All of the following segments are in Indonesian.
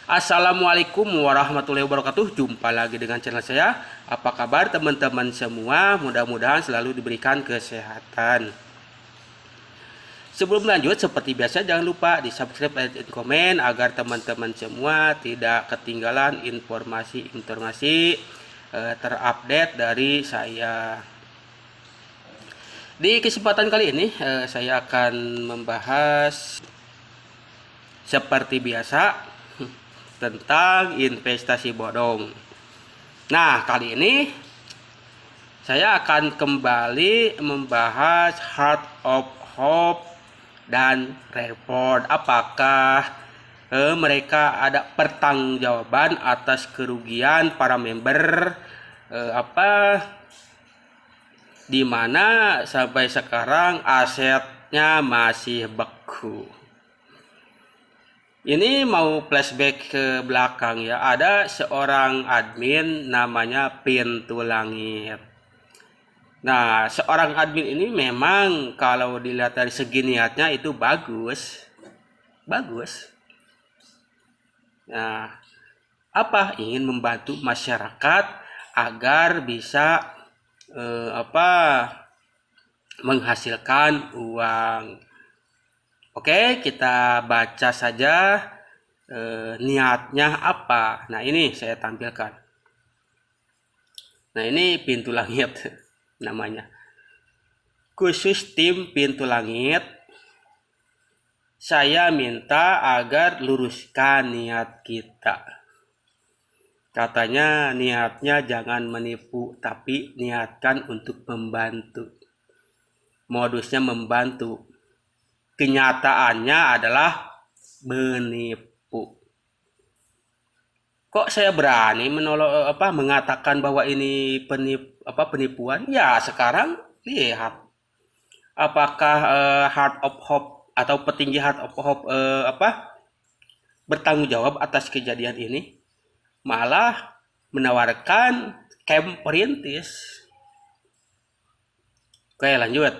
Assalamualaikum warahmatullahi wabarakatuh. Jumpa lagi dengan channel saya. Apa kabar teman-teman semua? Mudah-mudahan selalu diberikan kesehatan. Sebelum lanjut, seperti biasa jangan lupa di subscribe dan komen agar teman-teman semua tidak ketinggalan informasi-informasi terupdate dari saya. Di kesempatan kali ini saya akan membahas seperti biasa tentang investasi bodong. Nah, kali ini saya akan kembali membahas Heart of Hope dan Reward. Apakah mereka ada pertanggungjawaban atas kerugian para member di mana sampai sekarang asetnya masih beku. Ini mau flashback ke belakang ya. Ada seorang admin namanya Pintu Langit. Nah, seorang admin ini memang kalau dilihat dari segi niatnya itu bagus. Bagus. Nah, apa? Ingin membantu masyarakat agar bisa menghasilkan uang. Oke, kita baca saja niatnya apa. Nah, ini saya tampilkan. Nah, ini Pintu Langit namanya. Khusus tim Pintu Langit, saya minta agar luruskan niat kita. Katanya niatnya jangan menipu, tapi niatkan untuk membantu. Modusnya membantu. Kenyataannya adalah menipu. Kok saya berani mengatakan bahwa ini penipuan? Ya, sekarang lihat apakah Heart of Hope atau petinggi Heart of Hope bertanggung jawab atas kejadian ini, malah menawarkan camp perintis. Oke, lanjut.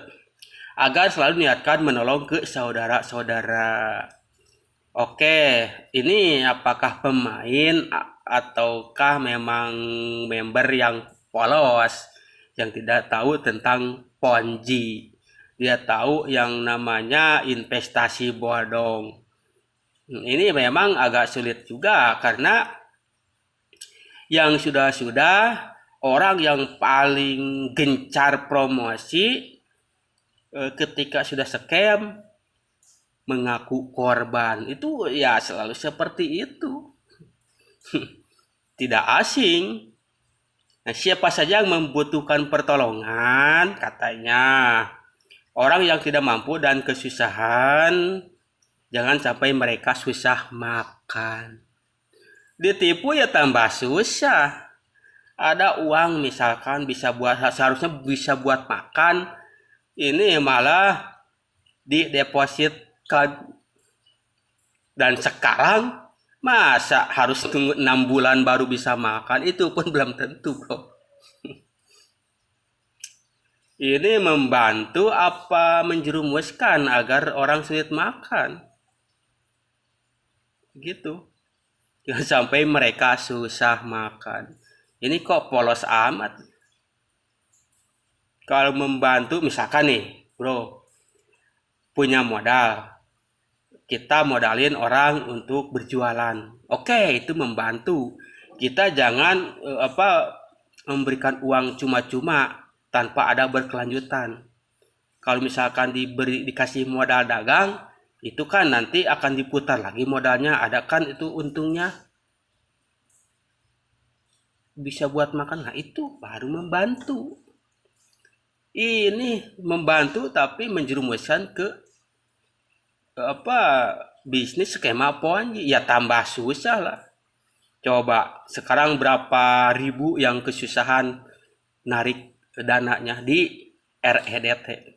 Agar selalu niatkan menolong ke saudara-saudara. Oke, ini apakah pemain ataukah memang member yang polos, yang tidak tahu tentang Ponzi. Dia tahu yang namanya investasi bodong. Ini memang agak sulit juga karena yang sudah-sudah orang yang paling gencar promosi ketika sudah scam mengaku korban. Itu ya selalu seperti itu. Tidak asing. Nah, siapa saja yang membutuhkan pertolongan, katanya orang yang tidak mampu dan kesusahan, jangan sampai mereka susah makan. Ditipu ya tambah susah. Ada uang misalkan seharusnya bisa buat makan, ini malah didepositkan. Dan sekarang masa harus tunggu 6 bulan baru bisa makan, itu pun belum tentu, bro. Ini membantu apa menjerumuskan agar orang sulit makan? Gitu. Jangan sampai mereka susah makan. Ini kok polos amat. Kalau membantu misalkan nih, bro, punya modal, kita modalin orang untuk berjualan. Oke, itu membantu. Kita jangan memberikan uang cuma-cuma tanpa ada berkelanjutan. Kalau misalkan dikasih modal dagang, itu kan nanti akan diputar lagi modalnya, ada kan itu untungnya. Bisa buat makan, nah itu baru membantu. Ini membantu tapi menjerumuskan ke bisnis skema Ponzi, ya tambah susah lah. Coba sekarang berapa ribu yang kesusahan narik dananya di REDT.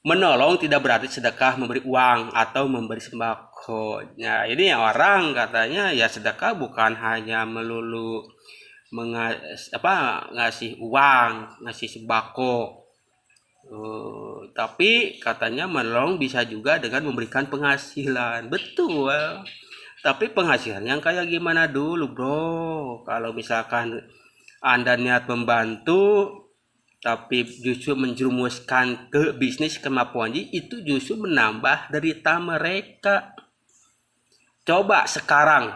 Menolong tidak berarti sedekah memberi uang atau memberi sembako. Ya, ini orang katanya ya sedekah bukan hanya melulu ngasih uang, ngasih sembako. Tapi katanya menolong bisa juga dengan memberikan penghasilan. Betul. Tapi penghasilan yang kayak gimana dulu, bro? Kalau misalkan Anda niat membantu, tapi justru menjerumuskan ke bisnis skema Ponzi, itu justru menambah derita mereka. Coba sekarang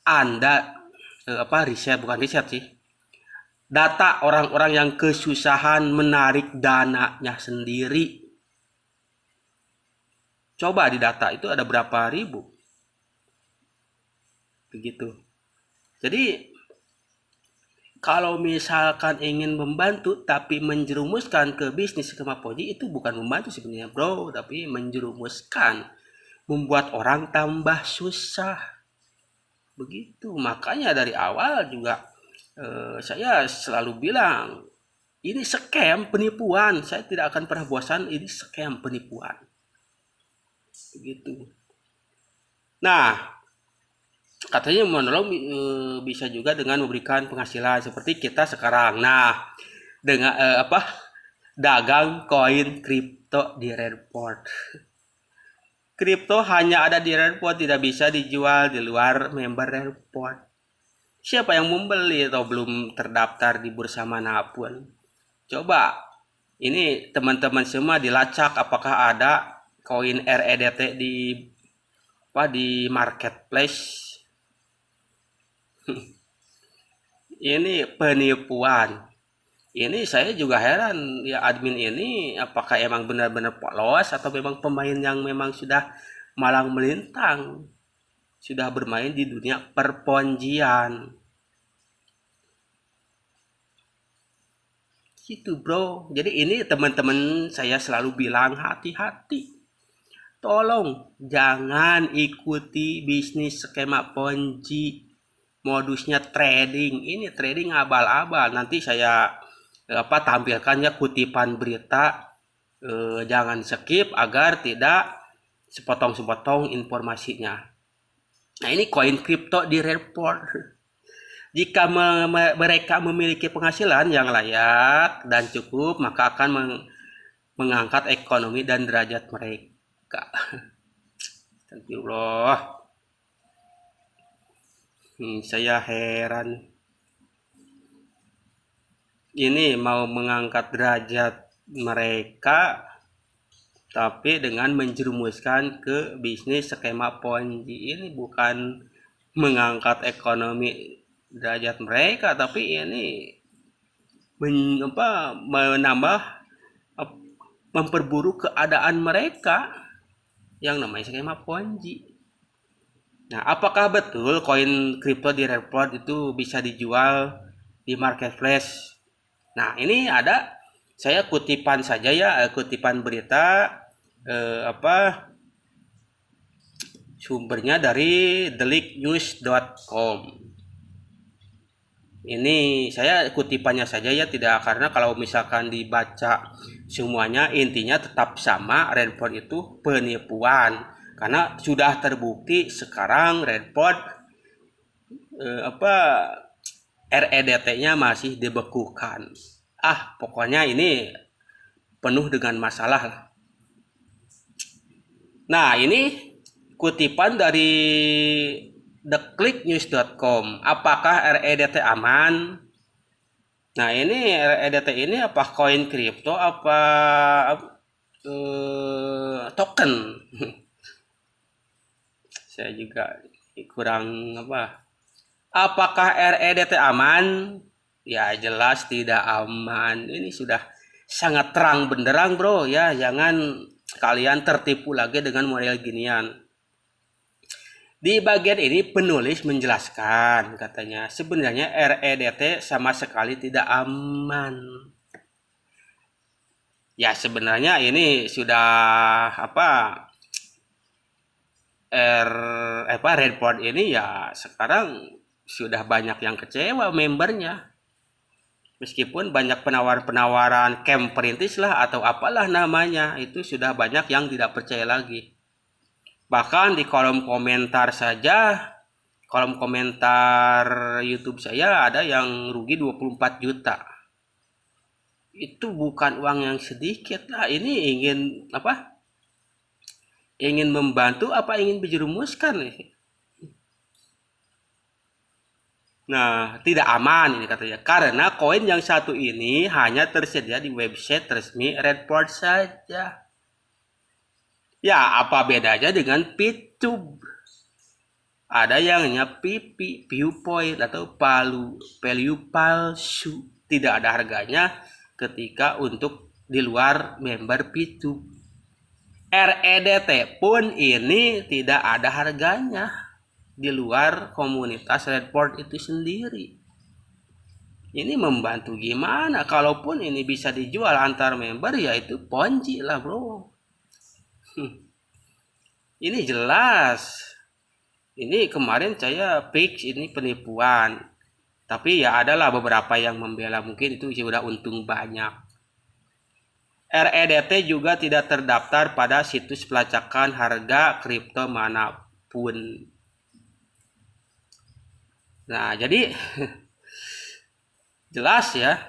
Anda riset, bukan riset sih, data orang-orang yang kesusahan menarik dananya sendiri. Coba di data itu ada berapa ribu. Begitu. Jadi kalau misalkan ingin membantu tapi menjerumuskan ke bisnis skema Ponzi, itu bukan membantu sebenarnya, bro, tapi menjerumuskan, membuat orang tambah susah. Begitu. Makanya dari awal juga saya selalu bilang, ini scam, penipuan. Saya tidak akan pernah bosan, ini scam, penipuan. Begitu. Nah, katanya menolong bisa juga dengan memberikan penghasilan seperti kita sekarang. Nah, dengan dagang koin kripto di Redport. Kripto hanya ada di Redport, tidak bisa dijual di luar member Redport. Siapa yang membeli atau belum terdaftar di bursa manapun? Coba ini teman-teman semua dilacak apakah ada koin REDT di marketplace. Ini penipuan. Ini saya juga heran ya, admin ini apakah emang benar-benar polos atau memang pemain yang memang sudah malang melintang, sudah bermain di dunia perponjian. Gitu, bro. Jadi ini teman-teman saya selalu bilang, hati-hati. Tolong jangan ikuti bisnis skema Ponzi. Modusnya trading. Ini trading abal-abal. Nanti saya tampilkannya kutipan berita. Jangan skip agar tidak sepotong-sepotong informasinya. Nah, ini koin kripto di Redport. Jika mereka memiliki penghasilan yang layak dan cukup, maka akan mengangkat ekonomi dan derajat mereka. Astagfirullah. Saya heran. Ini mau mengangkat derajat mereka, tapi dengan menjerumuskan ke bisnis skema Ponzi. Ini bukan mengangkat ekonomi derajat mereka, tapi ini menambah, memperburuk keadaan mereka yang namanya skema Ponzi. Nah, apakah betul koin kripto di Redport itu bisa dijual di marketplace? Nah, ini ada, saya kutipan saja ya, kutipan berita, sumbernya dari deliknews.com. Ini saya kutipannya saja ya, tidak, karena kalau misalkan dibaca semuanya intinya tetap sama, Redport itu penipuan. Karena sudah terbukti sekarang Redport REDT-nya masih dibekukan. Pokoknya ini penuh dengan masalah. Nah, ini kutipan dari theclicknews.com. Apakah REDT aman? Nah, ini REDT ini apa koin kripto, apa token? Saya juga kurang Apakah REDT aman? Ya, jelas tidak aman. Ini sudah sangat terang benderang, bro, ya. Jangan kalian tertipu lagi dengan model ginian. Di bagian ini penulis menjelaskan, katanya sebenarnya REDT sama sekali tidak aman. Ya, sebenarnya ini sudah Redport ini ya sekarang sudah banyak yang kecewa membernya. Meskipun banyak penawaran camp perintis lah atau apalah namanya, itu sudah banyak yang tidak percaya lagi. Bahkan di kolom komentar saja, kolom komentar YouTube saya ada yang rugi 24 juta. itu bukan uang yang sedikit lah. Ini ingin apa? Ingin membantu apa ingin menjerumuskan nih? Nah, tidak aman ini katanya. Karena koin yang satu ini hanya tersedia di website resmi Redport saja. Ya, apa bedanya dengan PitTube? Ada yang hanya pipi, viewpoint atau value palsu. Tidak ada harganya ketika untuk di luar member PitTube. REDT pun ini tidak ada harganya di luar komunitas Redport itu sendiri. Ini membantu gimana? Kalaupun ini bisa dijual antar member, ya itu ponzi lah bro. Ini jelas. Ini kemarin saya fix ini penipuan. Tapi ya adalah beberapa yang membela, mungkin itu sudah untung banyak. REDT juga tidak terdaftar pada situs pelacakan harga kripto manapun. Nah, jadi jelas ya,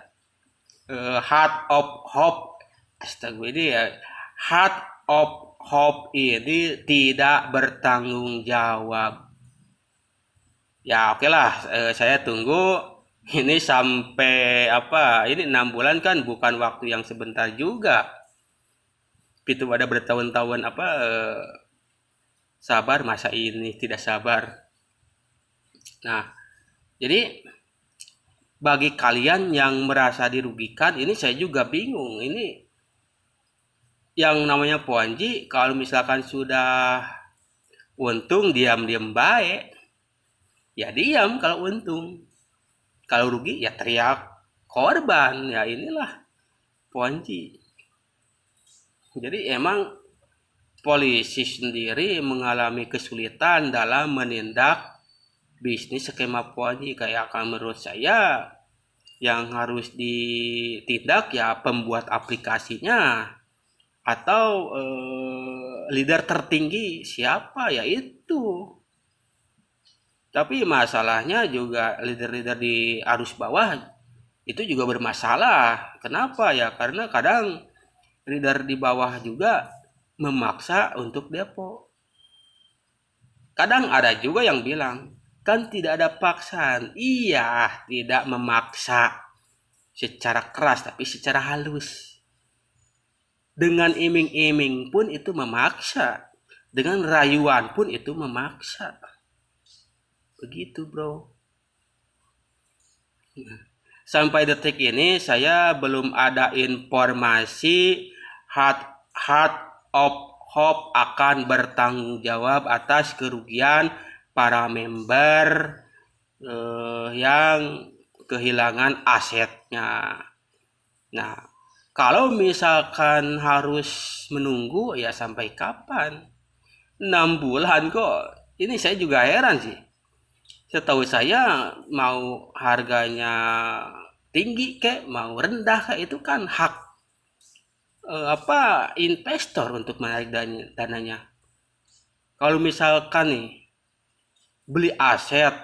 Heart of Hope, astaga ini ya, Heart of Hope ini tidak bertanggung jawab. Ya oke lah, saya tunggu ini sampai apa? Ini 6 bulan kan bukan waktu yang sebentar juga. Itu ada bertahun-tahun apa? Sabar masa ini tidak sabar. Nah, jadi bagi kalian yang merasa dirugikan, ini saya juga bingung. Ini yang namanya Ponzi, kalau misalkan sudah untung diam-diam baik, ya diam kalau untung. Kalau rugi ya teriak korban. Ya inilah Ponzi. Jadi emang polisi sendiri mengalami kesulitan dalam menindak bisnis skema Ponzi. Kayak menurut saya yang harus ditindak ya pembuat aplikasinya atau leader tertinggi siapa ya itu. Tapi masalahnya juga leader-leader di arus bawah itu juga bermasalah. Kenapa ya? Karena kadang leader di bawah juga memaksa untuk depo. Kadang ada juga yang bilang, kan tidak ada paksaan. Iya, tidak memaksa secara keras tapi secara halus. Dengan iming-iming pun itu memaksa. Dengan rayuan pun itu memaksa. Begitu bro. Sampai detik ini saya belum ada informasi Heart of Hope akan bertanggung jawab atas kerugian para member yang kehilangan asetnya. Nah, kalau misalkan harus menunggu ya sampai kapan? 6 bulan kok. Ini saya juga heran sih. Setahu saya mau harganya tinggi kek, mau rendah kek itu kan hak investor untuk menarik dananya. Kalau misalkan nih beli aset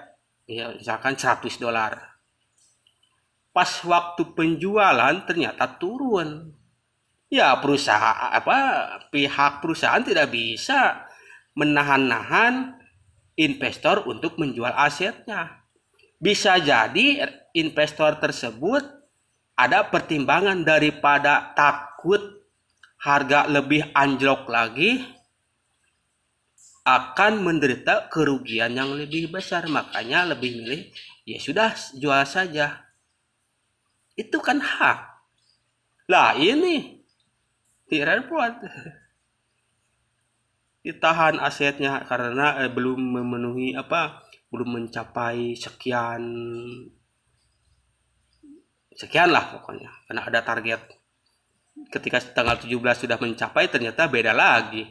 ya misalkan $100. Pas waktu penjualan ternyata turun. Ya pihak perusahaan tidak bisa menahan-nahan investor untuk menjual asetnya. Bisa jadi investor tersebut ada pertimbangan daripada takut harga lebih anjlok lagi akan menderita kerugian yang lebih besar, makanya lebih milih ya sudah jual saja. Itu kan hak. Lah ini direpot ditahan asetnya karena belum memenuhi belum mencapai sekian lah pokoknya, karena ada target. Ketika tanggal 17 sudah mencapai ternyata beda lagi.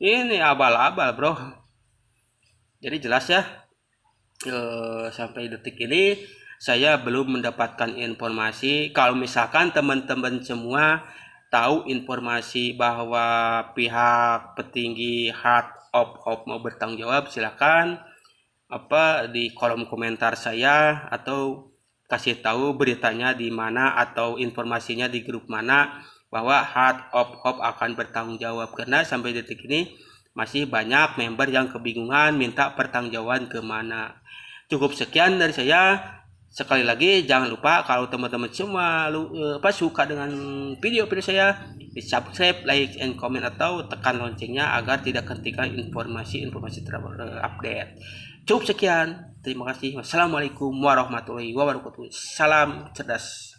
Ini abal-abal bro. Jadi jelas ya, sampai detik ini saya belum mendapatkan informasi. Kalau misalkan teman-teman semua tahu informasi bahwa pihak petinggi Heart of Hope mau bertanggung jawab, silakan di kolom komentar saya atau kasih tahu beritanya di mana atau informasinya di grup mana bahwa Heart of Hope akan bertanggung jawab, karena sampai detik ini masih banyak member yang kebingungan minta pertanggungjawaban kemana. Cukup sekian dari saya. Sekali lagi jangan lupa kalau teman-teman semua suka dengan video-video saya, di subscribe, like, and comment atau tekan loncengnya agar tidak ketinggalan informasi-informasi terupdate. Cukup sekian, terima kasih. Wassalamualaikum warahmatullahi wabarakatuh. Salam cerdas.